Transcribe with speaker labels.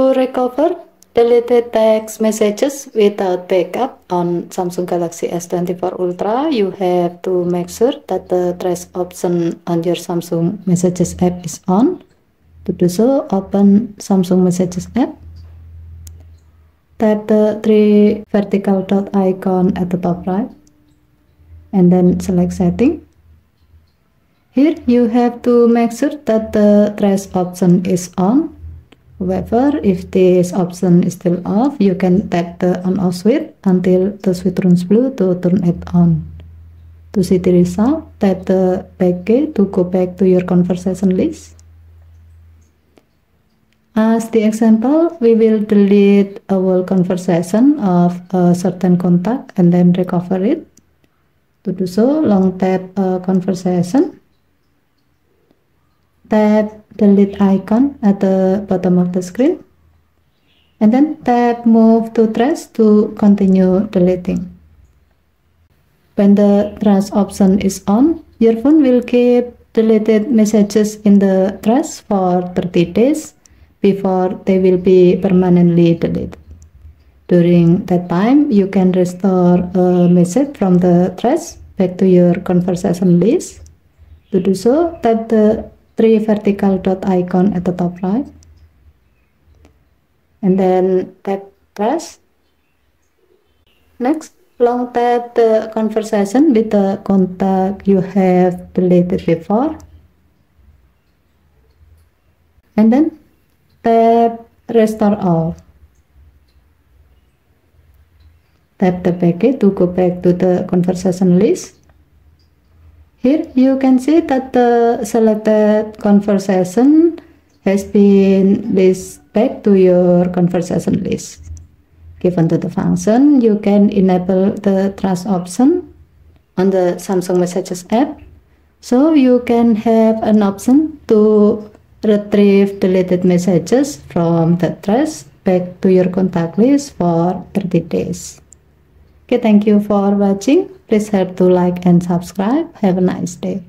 Speaker 1: To recover deleted text messages without backup on Samsung Galaxy S24 Ultra, you have to make sure that the trace option on your Samsung Messages app is on. To do so, open Samsung Messages app. Tap the three vertical dot icon at the top right, and then select Setting. Here you have to make sure that the trace option is on. However, if this option is still off, you can tap the on-off switch until the switch turns blue to turn it on. To see the result, tap the back key to go back to your conversation list. As the example, we will delete a whole conversation of a certain contact and then recover it. To do so, long tap a conversation. Tap delete icon at the bottom of the screen, and then tap move to trace to continue deleting. When the trace option is on, your phone will keep deleted messages in the trace for 30 days before they will be permanently deleted. During that time, you can restore a message from the trace back to your conversation list. To do so, tap the three vertical dot icon at the top right, and then tap trace. Next, long tap the conversation with the contact you have deleted before, and then tap restore all. Tap the back key to go back to the conversation list. Here you can see that the selected conversation has been listed back to your conversation list. Given to the function, you can enable the trace option on the Samsung Messages app, so you can have an option to retrieve deleted messages from the trace back to your contact list for 30 days. Okay, thank you for watching. Please help to like and subscribe. Have a nice day.